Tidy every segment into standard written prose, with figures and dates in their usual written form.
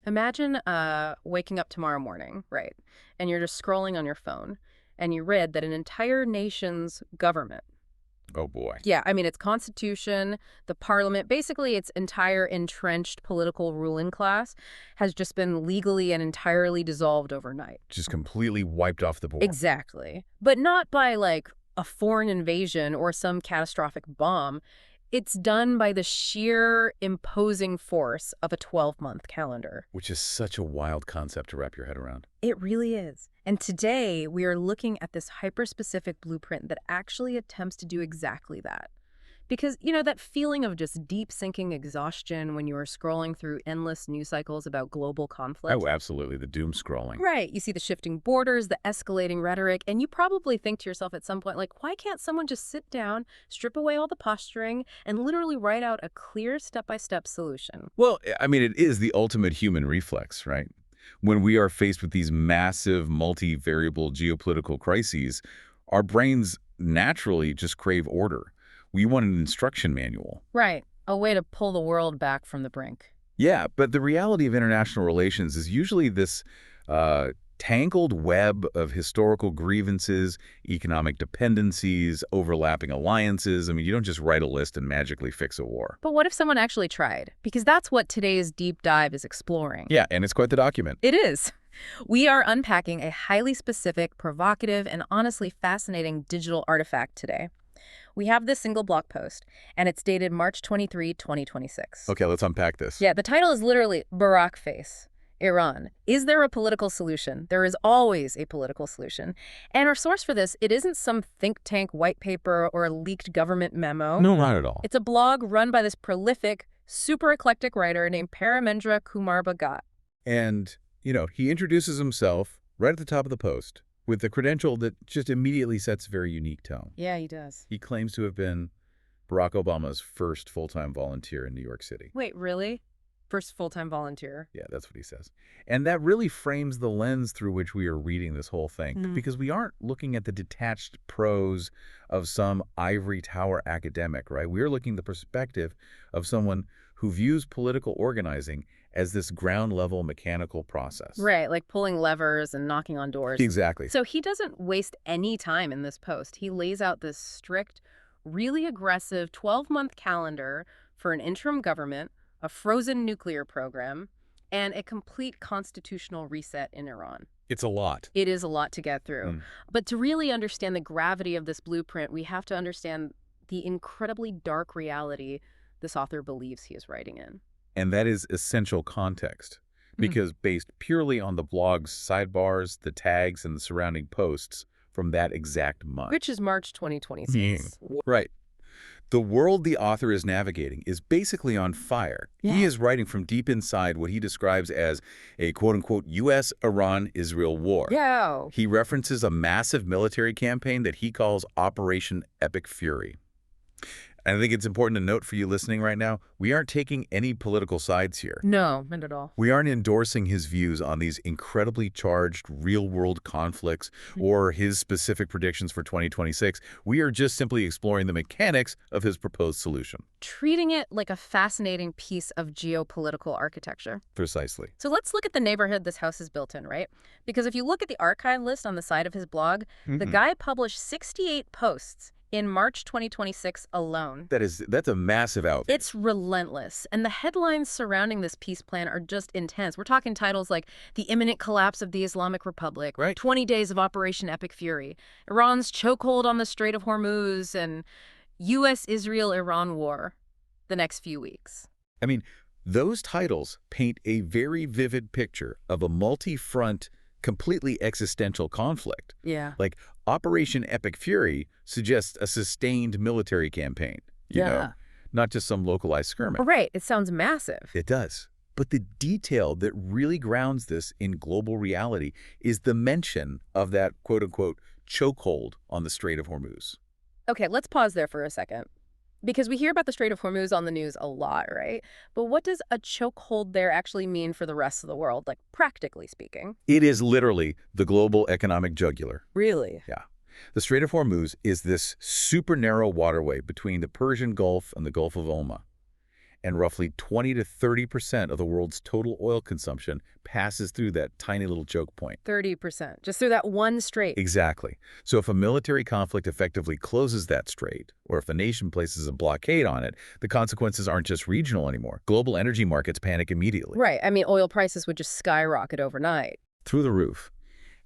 Imagine waking up tomorrow morning, right? And you're just scrolling on your phone, and you read that an entire nation's government, Oh boy. yeah, I mean, its constitution, the parliament, basically its entire entrenched political ruling class has just been legally and entirely dissolved overnight. Just completely wiped off the board. Exactly. But not by, like, a foreign invasion or some catastrophic bomb. It's done by the sheer imposing force of a 12-month calendar. Which is such a wild concept to wrap your head around. It really is. And today, we are looking at this hyper-specific blueprint that actually attempts to do exactly that. Because, that feeling of just deep-sinking exhaustion when you are scrolling through endless news cycles about global conflict. Oh, absolutely. The doom scrolling. Right. You see the shifting borders, the escalating rhetoric, and you probably think to yourself at some point, like, why can't someone just sit down, strip away all the posturing, and literally write out a clear step-by-step solution? Well, I mean, it is the ultimate human reflex, right? When we are faced with these massive, multivariable geopolitical crises, our brains naturally just crave order. We want an instruction manual. Right. A way to pull the world back from the brink. Yeah, but the reality of international relations is usually this tangled web of historical grievances, economic dependencies, overlapping alliances. I mean, you don't just write a list and magically fix a war. But what if someone actually tried? Because that's what today's deep dive is exploring. Yeah, and it's quite the document. It is. We are unpacking a highly specific, provocative, and honestly fascinating digital artifact today. We have this single blog post, and it's dated March 23, 2026. Okay, let's unpack this. Yeah, the title is literally Barack Face, Iran. Is there a political solution? There is always a political solution. And our source for this, it isn't some think tank white paper or a leaked government memo. No, not at all. It's a blog run by this prolific, super eclectic writer named Paramendra Kumar Bhagat. And, he introduces himself right at the top of the post with the credential that just immediately sets a very unique tone. Yeah, he does. He claims to have been Barack Obama's first full-time volunteer in New York City. Wait, really? First full-time volunteer? Yeah, that's what he says. And that really frames the lens through which we are reading this whole thing, because we aren't looking at the detached prose of some ivory tower academic, right? We are looking at the perspective of someone who views political organizing as this ground-level mechanical process. Right, like pulling levers and knocking on doors. Exactly. So he doesn't waste any time in this post. He lays out this strict, really aggressive 12-month calendar for an interim government, a frozen nuclear program, and a complete constitutional reset in Iran. It's a lot. It is a lot to get through. But to really understand the gravity of this blueprint, we have to understand the incredibly dark reality this author believes he is writing in. And that is essential context, because based purely on the blog's sidebars, the tags, and the surrounding posts from that exact month. Which is March 2026. Right. The world the author is navigating is basically on fire. Yeah. He is writing from deep inside what he describes as a quote-unquote U.S.-Iran-Israel war. Yeah. He references a massive military campaign that he calls Operation Epic Fury. And I think it's important to note for you listening right now, we aren't taking any political sides here. No, not at all. We aren't endorsing his views on these incredibly charged real-world conflicts or his specific predictions for 2026. We are just simply exploring the mechanics of his proposed solution. Treating it like a fascinating piece of geopolitical architecture. Precisely. So let's look at the neighborhood this house is built in, right? Because if you look at the archive list on the side of his blog, the guy published 68 posts in March 2026 alone. That's a massive outfit. It's relentless. And the headlines surrounding this peace plan are just intense. We're talking titles like The Imminent Collapse of the Islamic Republic, Right. 20 Days of Operation Epic Fury, Iran's Chokehold on the Strait of Hormuz, and U.S.-Israel-Iran War the next few weeks. I mean, those titles paint a very vivid picture of a multi-front, completely existential conflict. Yeah. Like, Operation Epic Fury suggests a sustained military campaign, you know, not just some localized skirmish. Right. It sounds massive. It does. But the detail that really grounds this in global reality is the mention of that quote-unquote chokehold on the Strait of Hormuz. Okay, let's pause there for a second. Because we hear about the Strait of Hormuz on the news a lot, right? But what does a chokehold there actually mean for the rest of the world, like practically speaking? It is literally the global economic jugular. Really? Yeah. The Strait of Hormuz is this super narrow waterway between the Persian Gulf and the Gulf of Oman. and roughly 20 to 30% of the world's total oil consumption passes through that tiny little choke point. 30%, just through that one strait. Exactly. So if a military conflict effectively closes that strait, or if a nation places a blockade on it, the consequences aren't just regional anymore. Global energy markets panic immediately. Right. I mean, oil prices would just skyrocket overnight. Through the roof.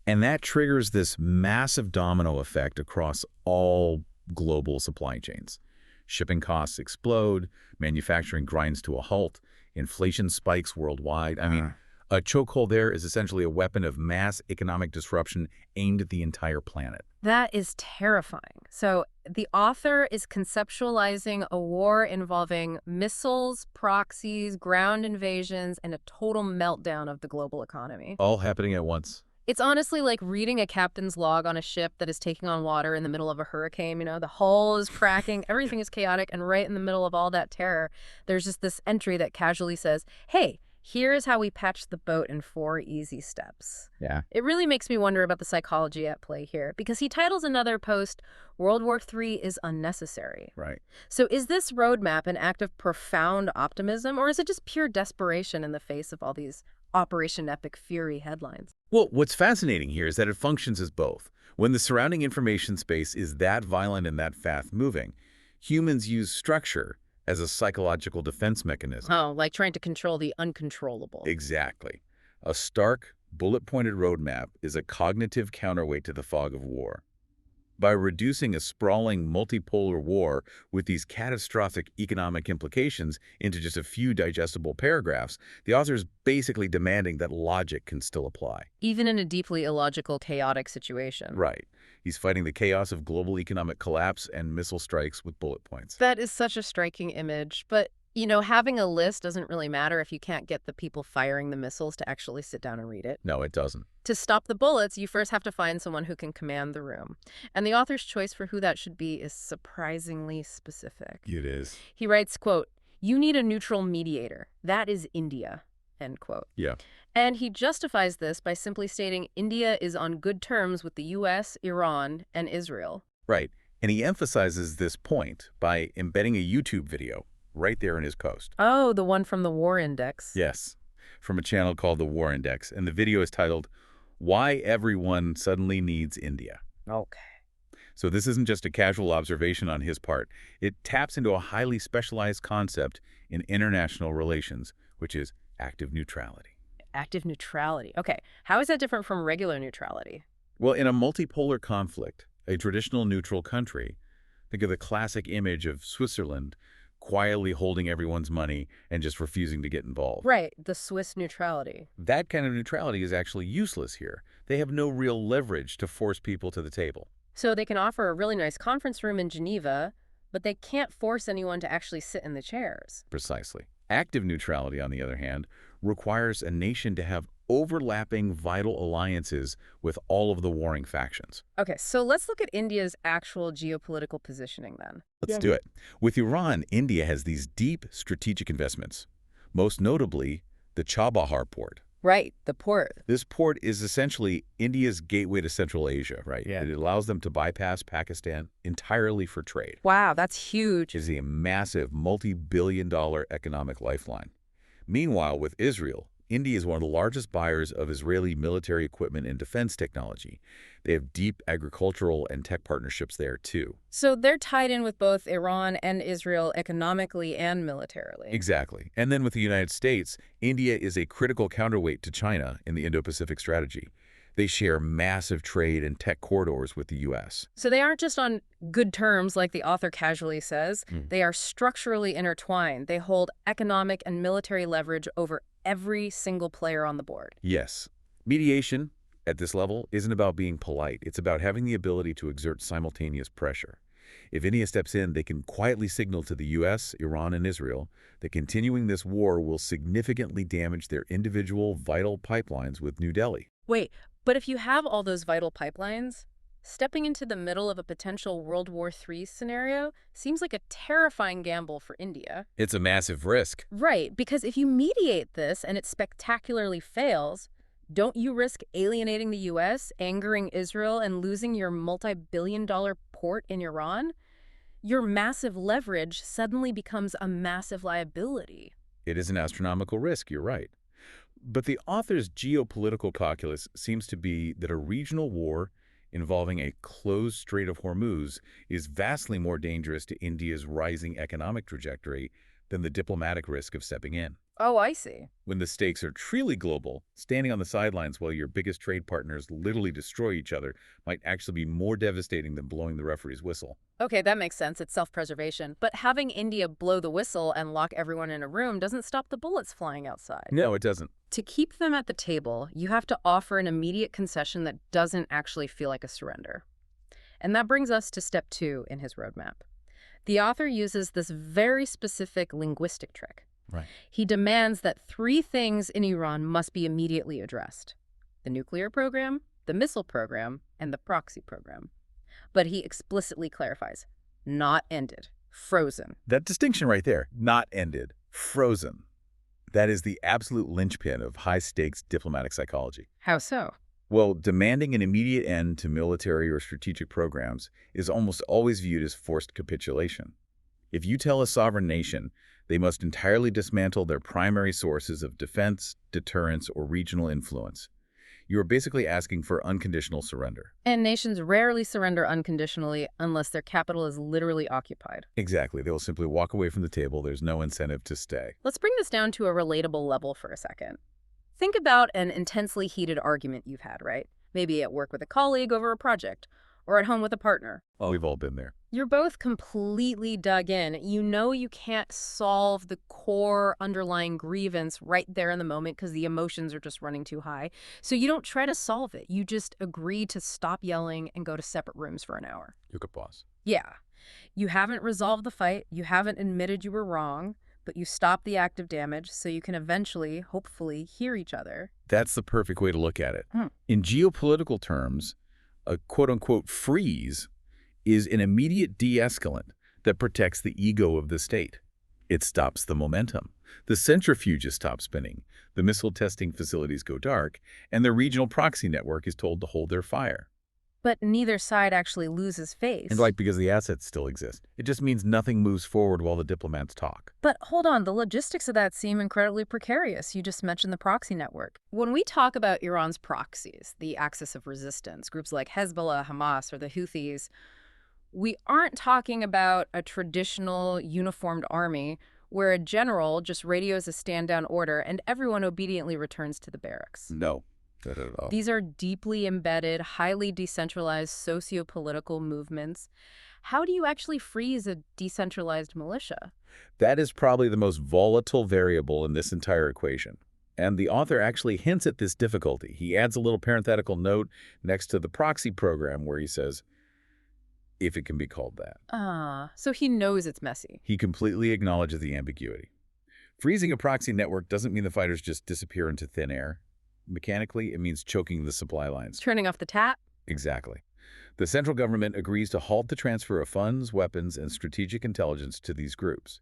And that triggers this massive domino effect across all global supply chains. Shipping costs explode, manufacturing grinds to a halt, inflation spikes worldwide. I mean, a chokehold there is essentially a weapon of mass economic disruption aimed at the entire planet. That is terrifying. So the author is conceptualizing a war involving missiles, proxies, ground invasions, and a total meltdown of the global economy. All happening at once. It's honestly like reading a captain's log on a ship that is taking on water in the middle of a hurricane. You know, the hull is cracking, everything is chaotic, and right in the middle of all that terror, there's just this entry that casually says, hey, here's how we patch the boat in 4 easy steps. Yeah. It really makes me wonder about the psychology at play here, because he titles another post, World War III is unnecessary. Right. So is this roadmap an act of profound optimism, or is it just pure desperation in the face of all these Operation Epic Fury headlines? Well, what's fascinating here is that it functions as both. When the surrounding information space is that violent and that fast-moving, humans use structure as a psychological defense mechanism. Oh, like trying to control the uncontrollable. Exactly. A stark, bullet-pointed roadmap is a cognitive counterweight to the fog of war. By reducing a sprawling multipolar war with these catastrophic economic implications into just a few digestible paragraphs, the author is basically demanding that logic can still apply. Even in a deeply illogical, chaotic situation. Right. He's fighting the chaos of global economic collapse and missile strikes with bullet points. That is such a striking image, but you know, having a list doesn't really matter if you can't get the people firing the missiles to actually sit down and read it. No, it doesn't. To stop the bullets, you first have to find someone who can command the room. And the author's choice for who that should be is surprisingly specific. It is. He writes, quote, "You need a neutral mediator. That is India," end quote. Yeah. And he justifies this by simply stating India is on good terms with the U.S., Iran, and Israel. Right. And he emphasizes this point by embedding a YouTube video right there in his post. Oh, the one from the War Index. Yes, from a channel called the War Index. And the video is titled, Why Everyone Suddenly Needs India. Okay. So this isn't just a casual observation on his part. It taps into a highly specialized concept in international relations, which is active neutrality. Active neutrality. Okay. How is that different from regular neutrality? Well, in a multipolar conflict, a traditional neutral country, think of the classic image of Switzerland quietly holding everyone's money and just refusing to get involved. Right. The Swiss neutrality. That kind of neutrality is actually useless here. They have no real leverage to force people to the table. So they can offer a really nice conference room in Geneva, but they can't force anyone to actually sit in the chairs. Precisely. Active neutrality, on the other hand, requires a nation to have overlapping vital alliances with all of the warring factions. Okay, so let's look at India's actual geopolitical positioning then. Let's do it. With Iran, India has these deep strategic investments, most notably the Chabahar port. Right, the port. This port is essentially India's gateway to Central Asia, right? Yeah. It allows them to bypass Pakistan entirely for trade. Wow, that's huge. It is a massive multi-billion-dollar economic lifeline. Meanwhile, with Israel, India is one of the largest buyers of Israeli military equipment and defense technology. They have deep agricultural and tech partnerships there, too. So they're tied in with both Iran and Israel economically and militarily. Exactly. And then with the United States, India is a critical counterweight to China in the Indo-Pacific strategy. They share massive trade and tech corridors with the U.S. So they aren't just on good terms, like the author casually says. They are structurally intertwined. They hold economic and military leverage over every single player on the board. Yes. Mediation at this level isn't about being polite. It's about having the ability to exert simultaneous pressure. If India steps in, they can quietly signal to the U.S., Iran, and Israel that continuing this war will significantly damage their individual vital pipelines with New Delhi. Wait, but if you have all those vital pipelines, stepping into the middle of a potential World War III scenario seems like a terrifying gamble for India. It's a massive risk. Right, because if you mediate this and it spectacularly fails, don't you risk alienating the U.S., angering Israel, and losing your multi-billion-dollar port in Iran? your massive leverage suddenly becomes a massive liability. It is an astronomical risk, you're right. But the author's geopolitical calculus seems to be that a regional war involving a closed Strait of Hormuz is vastly more dangerous to India's rising economic trajectory than the diplomatic risk of stepping in. Oh, I see. When the stakes are truly global, standing on the sidelines while your biggest trade partners literally destroy each other might actually be more devastating than blowing the referee's whistle. Okay, that makes sense. It's self-preservation. But having India blow the whistle and lock everyone in a room doesn't stop the bullets flying outside. No, it doesn't. To keep them at the table, you have to offer an immediate concession that doesn't actually feel like a surrender. And that brings us to step 2 in his roadmap. The author uses this very specific linguistic trick. Right. He demands that 3 things in Iran must be immediately addressed: the nuclear program, the missile program, and the proxy program. But he explicitly clarifies, not ended, frozen. That distinction right there, not ended, frozen. That is the absolute linchpin of high-stakes diplomatic psychology. How so? Well, demanding an immediate end to military or strategic programs is almost always viewed as forced capitulation. If you tell a sovereign nation they must entirely dismantle their primary sources of defense, deterrence, or regional influence, you are basically asking for unconditional surrender. And nations rarely surrender unconditionally unless their capital is literally occupied. Exactly. They will simply walk away from the table. There's no incentive to stay. Let's bring this down to a relatable level for a second. Think about an intensely heated argument you've had, right? Maybe at work with a colleague over a project, or at home with a partner. Well, we've all been there. You're both completely dug in. You know you can't solve the core underlying grievance right there in the moment because the emotions are just running too high. So you don't try to solve it. You just agree to stop yelling and go to separate rooms for an hour. You could pause. Yeah. You haven't resolved the fight. You haven't admitted you were wrong, but you stop the active damage so you can eventually, hopefully, hear each other. That's the perfect way to look at it. In geopolitical terms, a quote-unquote freeze is an immediate de-escalant that protects the ego of the state. It stops the momentum. The centrifuges stop spinning, the missile testing facilities go dark, and the regional proxy network is told to hold their fire. But neither side actually loses face. And because the assets still exist. It just means nothing moves forward while the diplomats talk. But hold on, the logistics of that seem incredibly precarious. You just mentioned the proxy network. When we talk about Iran's proxies, the axis of resistance, groups like Hezbollah, Hamas, or the Houthis, we aren't talking about a traditional uniformed army where a general just radios a stand-down order and everyone obediently returns to the barracks. No. Not at all. These are deeply embedded, highly decentralized socio-political movements. How do you actually freeze a decentralized militia? That is probably the most volatile variable in this entire equation. And the author actually hints at this difficulty. He adds a little parenthetical note next to the proxy program where he says, if it can be called that. So he knows it's messy. He completely acknowledges the ambiguity. Freezing a proxy network doesn't mean the fighters just disappear into thin air. Mechanically, it means choking the supply lines. Turning off the tap? Exactly. The central government agrees to halt the transfer of funds, weapons, and strategic intelligence to these groups.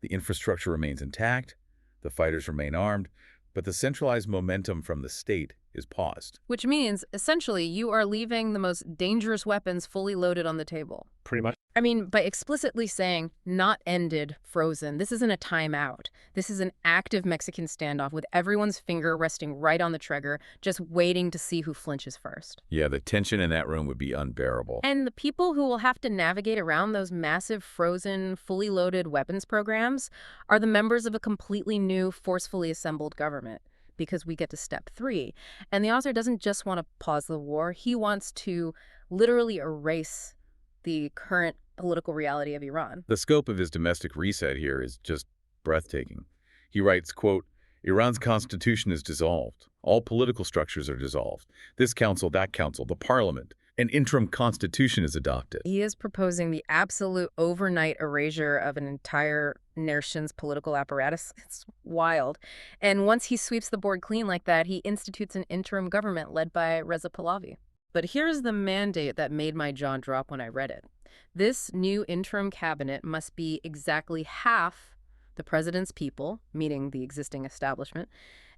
The infrastructure remains intact, the fighters remain armed, but the centralized momentum from the state is paused. Which means, essentially, you are leaving the most dangerous weapons fully loaded on the table. Pretty much. I mean, by explicitly saying, not ended, frozen, this isn't a timeout. This is an active Mexican standoff with everyone's finger resting right on the trigger, just waiting to see who flinches first. Yeah, the tension in that room would be unbearable. And the people who will have to navigate around those massive, frozen, fully loaded weapons programs are the members of a completely new, forcefully assembled government. Because we get to step 3. And the author doesn't just want to pause the war. He wants to literally erase the current political reality of Iran. The scope of his domestic reset here is just breathtaking. He writes, quote, Iran's constitution is dissolved. All political structures are dissolved. This council, that council, the parliament. An interim constitution is adopted. He is proposing the absolute overnight erasure of an entire nation's political apparatus. It's wild. And once he sweeps the board clean like that, he institutes an interim government led by Reza Pahlavi. But here's the mandate that made my jaw drop when I read it. This new interim cabinet must be exactly half the president's people, meaning the existing establishment,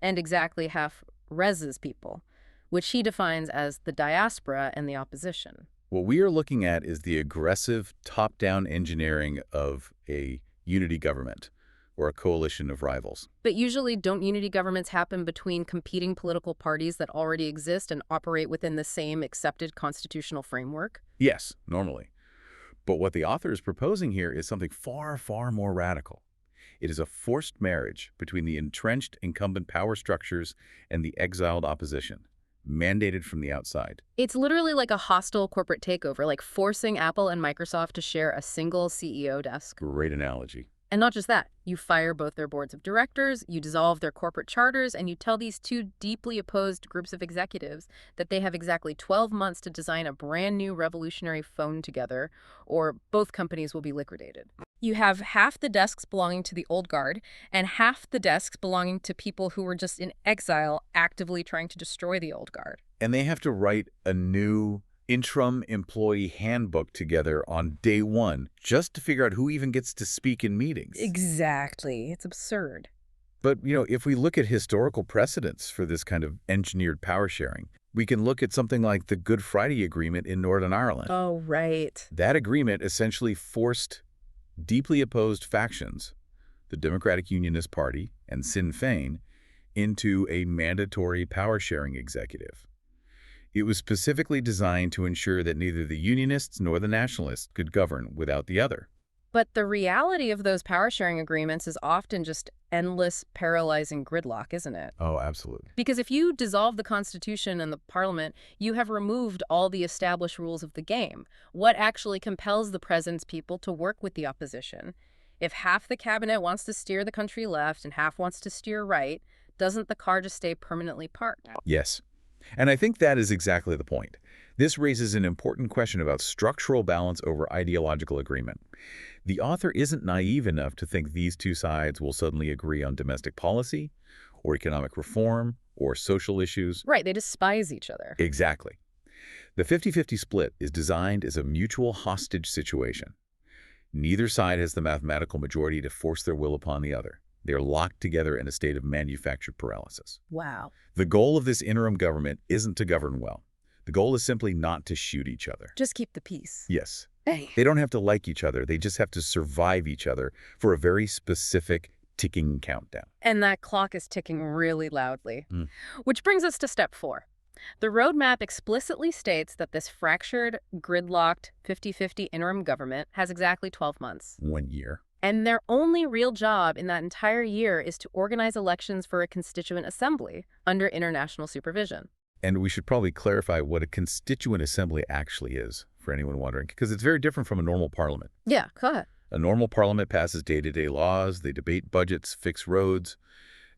and exactly half Reza's people, which he defines as the diaspora and the opposition. What we are looking at is the aggressive top-down engineering of a unity government or a coalition of rivals. But usually, don't unity governments happen between competing political parties that already exist and operate within the same accepted constitutional framework? Yes, normally. But what the author is proposing here is something far, far more radical. It is a forced marriage between the entrenched incumbent power structures and the exiled opposition, mandated from the outside. It's literally like a hostile corporate takeover, like forcing Apple and Microsoft to share a single CEO desk. Great analogy. And not just that, you fire both their boards of directors, you dissolve their corporate charters, and you tell these two deeply opposed groups of executives that they have exactly 12 months to design a brand new revolutionary phone together, or both companies will be liquidated. You have half the desks belonging to the old guard, and half the desks belonging to people who were just in exile, actively trying to destroy the old guard. And they have to write a new interim employee handbook together on day one just to figure out who even gets to speak in meetings. Exactly. It's absurd. But, if we look at historical precedents for this kind of engineered power sharing, we can look at something like the Good Friday Agreement in Northern Ireland. Oh, right. That agreement essentially forced deeply opposed factions, the Democratic Unionist Party and Sinn Féin, into a mandatory power-sharing executive. It was specifically designed to ensure that neither the Unionists nor the Nationalists could govern without the other. But the reality of those power-sharing agreements is often just endless, paralyzing gridlock, isn't it? Oh, absolutely. Because if you dissolve the Constitution and the Parliament, you have removed all the established rules of the game. What actually compels the President's people to work with the opposition? If half the cabinet wants to steer the country left and half wants to steer right, doesn't the car just stay permanently parked? Yes. And I think that is exactly the point. This raises an important question about structural balance over ideological agreement. The author isn't naive enough to think these two sides will suddenly agree on domestic policy, or economic reform, or social issues. Right, they despise each other. Exactly. The 50-50 split is designed as a mutual hostage situation. Neither side has the mathematical majority to force their will upon the other. They are locked together in a state of manufactured paralysis. Wow. The goal of this interim government isn't to govern well. The goal is simply not to shoot each other. Just keep the peace. Yes. Hey. They don't have to like each other. They just have to survive each other for a very specific ticking countdown. And that clock is ticking really loudly. Which brings us to step 4. The roadmap explicitly states that this fractured, gridlocked 50-50 interim government has exactly 12 months. 1 year. And their only real job in that entire year is to organize elections for a constituent assembly under international supervision. And we should probably clarify what a constituent assembly actually is, for anyone wondering, because it's very different from a normal parliament. Yeah, go ahead. A normal parliament passes day-to-day laws, they debate budgets, fix roads.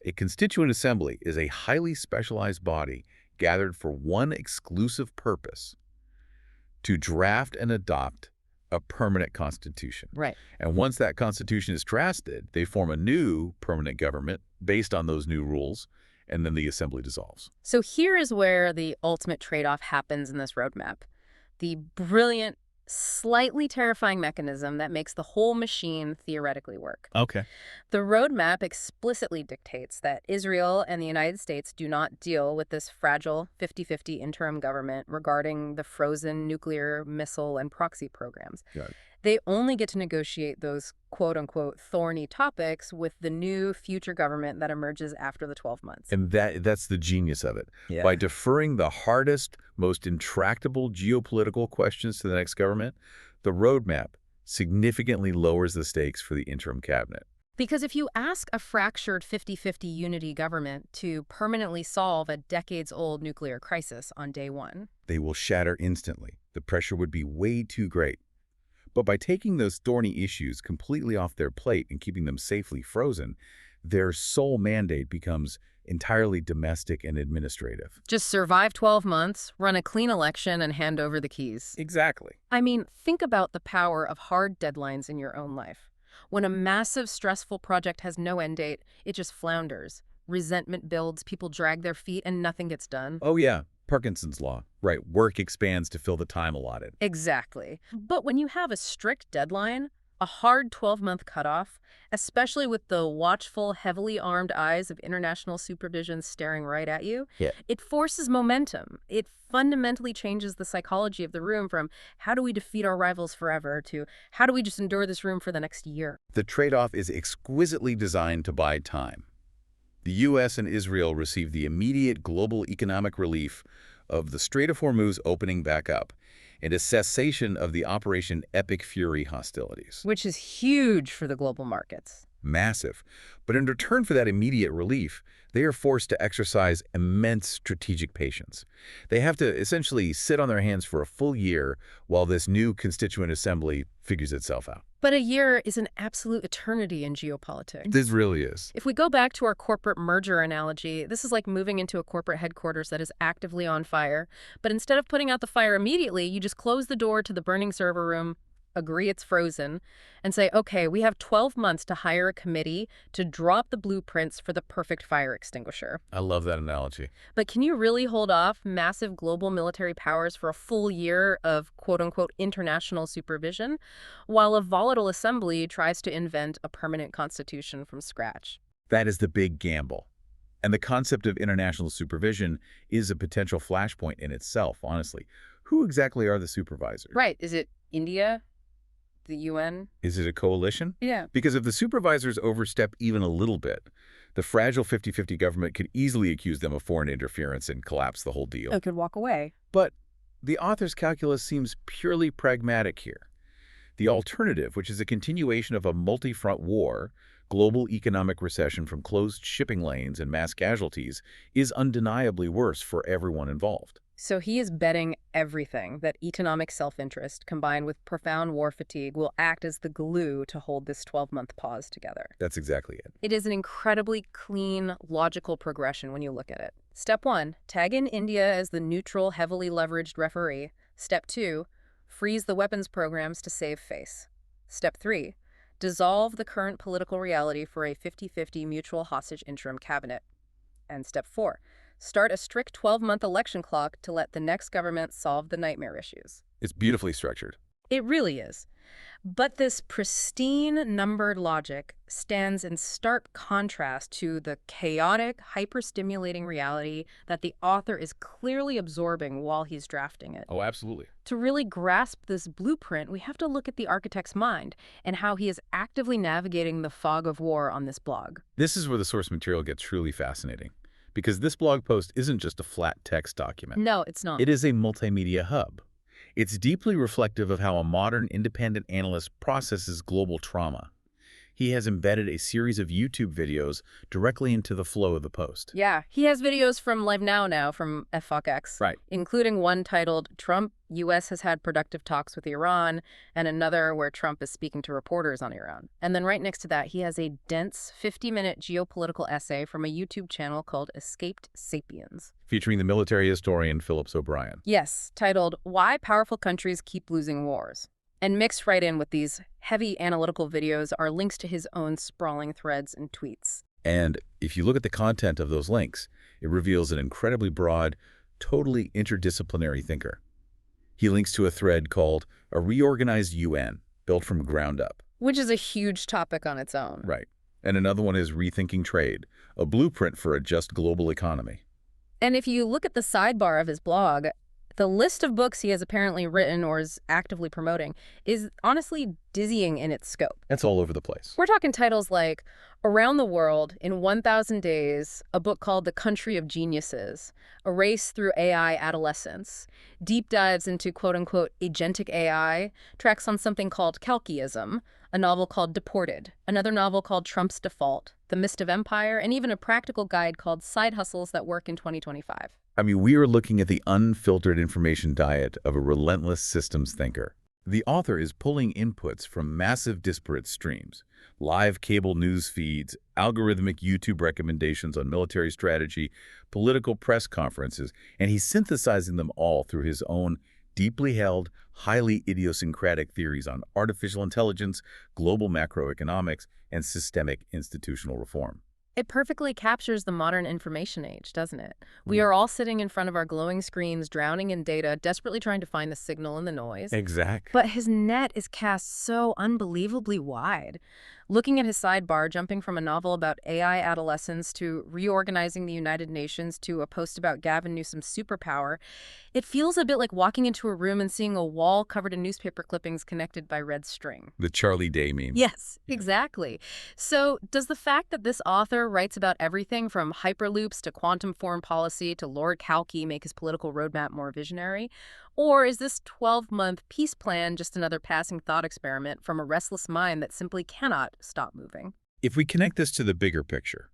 A constituent assembly is a highly specialized body gathered for one exclusive purpose: to draft and adopt a permanent constitution. Right. And once that constitution is drafted, they form a new permanent government based on those new rules, and then the assembly dissolves. So here is where the ultimate trade-off happens in this roadmap. The brilliant, slightly terrifying mechanism that makes the whole machine theoretically work. Okay. The roadmap explicitly dictates that Israel and the United States do not deal with this fragile 50-50 interim government regarding the frozen nuclear, missile, and proxy programs. Got it. They only get to negotiate those quote-unquote thorny topics with the new future government that emerges after the 12 months. And that's the genius of it. Yeah. By deferring the hardest, most intractable geopolitical questions to the next government, the roadmap significantly lowers the stakes for the interim cabinet. Because if you ask a fractured 50-50 unity government to permanently solve a decades-old nuclear crisis on day one, they will shatter instantly. The pressure would be way too great. But by taking those thorny issues completely off their plate and keeping them safely frozen, their sole mandate becomes entirely domestic and administrative. just survive 12 months, run a clean election, and hand over the keys. Exactly. I mean, think about the power of hard deadlines in your own life. When a massive, stressful project has no end date, it just flounders. Resentment builds, people drag their feet, and nothing gets done. Oh yeah, Parkinson's law. Right, work expands to fill the time allotted. Exactly. But when you have a strict deadline, A hard 12-month cutoff, especially with the watchful, heavily armed eyes of international supervision staring right at you, Yeah. it forces momentum. It fundamentally changes the psychology of the room from how do we defeat our rivals forever to how do we just endure this room for the next year. The trade-off is exquisitely designed to buy time. The U.S. and Israel received the immediate global economic relief of the Strait of Hormuz opening back up and a cessation of the Operation Epic Fury hostilities. Which is huge for the global markets. Massive. But in return for that immediate relief, they are forced to exercise immense strategic patience. They have to essentially sit on their hands for a full year while this new constituent assembly figures itself out. But a year is an absolute eternity in geopolitics. This really is. If we go back to our corporate merger analogy, this is like moving into a corporate headquarters that is actively on fire. But instead of putting out the fire immediately, you just close the door to the burning server room, agree it's frozen, and say, okay, we have 12 months to hire a committee to drop the blueprints for the perfect fire extinguisher. I love that analogy. But can you really hold off massive global military powers for a full year of quote-unquote international supervision while a volatile assembly tries to invent a permanent constitution from scratch? That is the big gamble. And the concept of international supervision is a potential flashpoint in itself, honestly. Who exactly are the supervisors? Right. Is it India? The UN? Is it a coalition? Yeah. Because if the supervisors overstep even a little bit, the fragile 50-50 government could easily accuse them of foreign interference and collapse the whole deal. It could walk away. But the author's calculus seems purely pragmatic here. The alternative, which is a continuation of a multi-front war, global economic recession from closed shipping lanes and mass casualties, is undeniably worse for everyone involved. So he is betting everything that economic self-interest combined with profound war fatigue will act as the glue to hold this 12-month pause together. That's exactly it. It is an incredibly clean, logical progression when you look at it. Step 1, tag in India as the neutral, heavily leveraged referee. Step 2, freeze the weapons programs to save face. Step 3, dissolve the current political reality for a 50-50 mutual hostage interim cabinet. And Step 4, start a strict 12-month election clock to let the next government solve the nightmare issues. It's beautifully structured. It really is. But this pristine numbered logic stands in stark contrast to the chaotic, hyper-stimulating reality that the author is clearly absorbing while he's drafting it. Oh, absolutely. To really grasp this blueprint, we have to look at the architect's mind and how he is actively navigating the fog of war on this blog. This is where the source material gets truly fascinating, because this blog post isn't just a flat text document. No, it's not. It is a multimedia hub. It's deeply reflective of how a modern independent analyst processes global trauma. He has embedded a series of YouTube videos directly into the flow of the post. Yeah, he has videos from Live Now from FFox, Right. including one titled Trump, U.S. has had productive talks with Iran, and another where Trump is speaking to reporters on Iran. And then right next to that, he has a dense 50-minute geopolitical essay from a YouTube channel called Escaped Sapiens. Featuring the military historian Phillips O'Brien. Yes, titled Why Powerful Countries Keep Losing Wars. And mixed right in with these heavy analytical videos are links to his own sprawling threads and tweets. And if you look at the content of those links, it reveals an incredibly broad, totally interdisciplinary thinker. He links to a thread called A Reorganized UN, Built from Ground Up. Which is a huge topic on its own. Right. And another one is Rethinking Trade, a blueprint for a just global economy. And if you look at the sidebar of his blog, the list of books he has apparently written or is actively promoting is honestly dizzying in its scope. That's all over the place. We're talking titles like Around the World in 1,000 Days, a book called The Country of Geniuses, A Race Through AI Adolescence, deep dives into quote-unquote agentic AI, tracks on something called Calkyism, a novel called Deported, another novel called Trump's Default, The Mist of Empire, and even a practical guide called Side Hustles That Work in 2025. I mean, we are looking at the unfiltered information diet of a relentless systems thinker. The author is pulling inputs from massive disparate streams, live cable news feeds, algorithmic YouTube recommendations on military strategy, political press conferences, and he's synthesizing them all through his own deeply held, highly idiosyncratic theories on artificial intelligence, global macroeconomics, and systemic institutional reform. It perfectly captures the modern information age, doesn't it? We Mm. are all sitting in front of our glowing screens, drowning in data, desperately trying to find the signal in the noise. Exact. But his net is cast so unbelievably wide. Looking at his sidebar, jumping from a novel about AI adolescence to reorganizing the United Nations to a post about Gavin Newsom's superpower, it feels a bit like walking into a room and seeing a wall covered in newspaper clippings connected by red string. The Charlie Day meme. Yes, Yeah. exactly. So, does the fact that this author writes about everything from hyperloops to quantum foreign policy to Lord Kalki make his political roadmap more visionary? Or is this 12-month peace plan just another passing thought experiment from a restless mind that simply cannot stop moving? If we connect this to the bigger picture,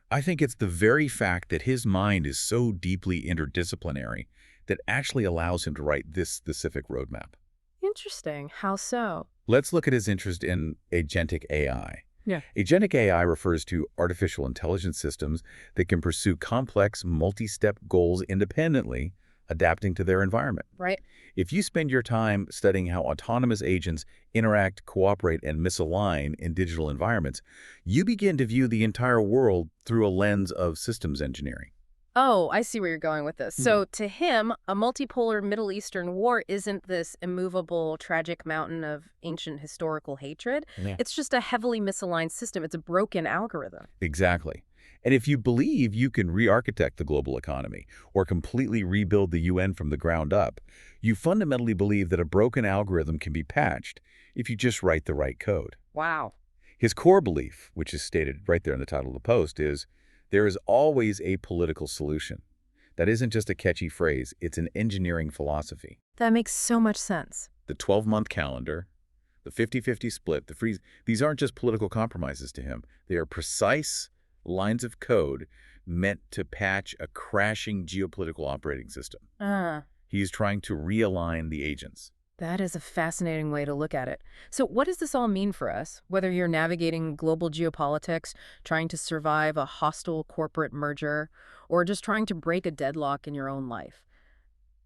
I think it's the very fact that his mind is so deeply interdisciplinary that actually allows him to write this specific roadmap. Interesting. How so? Let's look at his interest in agentic AI. Yeah. Agentic AI refers to artificial intelligence systems that can pursue complex, multi-step goals independently, adapting to their environment. Right? If you spend your time studying how autonomous agents interact, cooperate, and misalign in digital environments, you begin to view the entire world through a lens of systems engineering. Oh, I see where you're going with this. Mhm. So, to him, a multipolar Middle Eastern war isn't this immovable, tragic mountain of ancient historical hatred. Yeah. It's just a heavily misaligned system. It's a broken algorithm. Exactly. And if you believe you can re-architect the global economy or completely rebuild the UN from the ground up, you fundamentally believe that a broken algorithm can be patched if you just write the right code. Wow. His core belief, which is stated right there in the title of the post, is there is always a political solution. That isn't just a catchy phrase, it's an engineering philosophy. That makes so much sense. The 12-month calendar, the 50-50 split, the freeze, these aren't just political compromises to him. They are precise lines of code meant to patch a crashing geopolitical operating system. Ah. He's trying to realign the agents. That is a fascinating way to look at it. So, what does this all mean for us? Whether you're navigating global geopolitics, trying to survive a hostile corporate merger, or just trying to break a deadlock in your own life.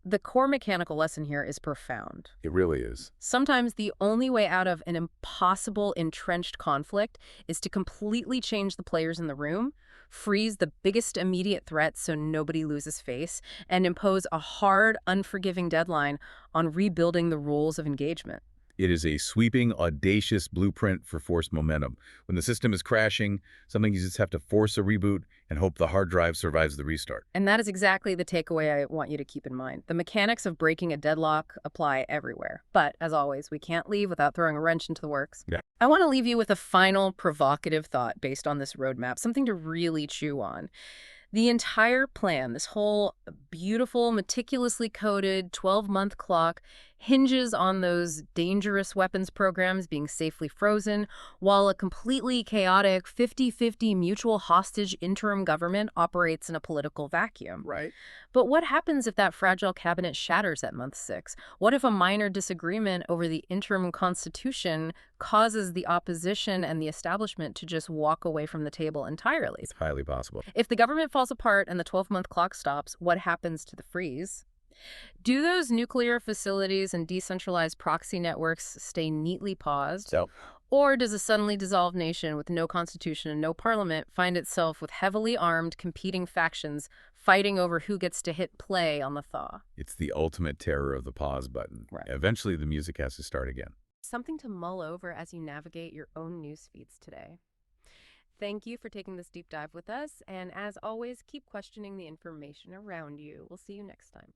The core mechanical lesson here is profound. It really is. Sometimes the only way out of an impossible entrenched conflict is to completely change the players in the room, freeze the biggest immediate threat so nobody loses face, and impose a hard, unforgiving deadline on rebuilding the rules of engagement. It is a sweeping, audacious blueprint for forced momentum. When the system is crashing, something you just have to force a reboot and hope the hard drive survives the restart. And that is exactly the takeaway I want you to keep in mind. The mechanics of breaking a deadlock apply everywhere. But, as always, we can't leave without throwing a wrench into the works. Yeah. I want to leave you with a final provocative thought based on this roadmap, something to really chew on. The entire plan, this whole beautiful, meticulously coded 12-month clock, hinges on those dangerous weapons programs being safely frozen, while a completely chaotic 50-50 mutual hostage interim government operates in a political vacuum. Right. But what happens if that fragile cabinet shatters at month 6? What if a minor disagreement over the interim constitution causes the opposition and the establishment to just walk away from the table entirely? It's highly possible. If the government falls apart and the 12-month clock stops, what happens to the freeze? Do those nuclear facilities and decentralized proxy networks stay neatly paused? So, Or does a suddenly dissolved nation with no constitution and no parliament find itself with heavily armed competing factions fighting over who gets to hit play on the thaw? it's the ultimate terror of the pause button. Right. Eventually, the music has to start again. Something to mull over as you navigate your own news feeds today. Thank you for taking this deep dive with us, and as always, keep questioning the information around you. We'll see you next time.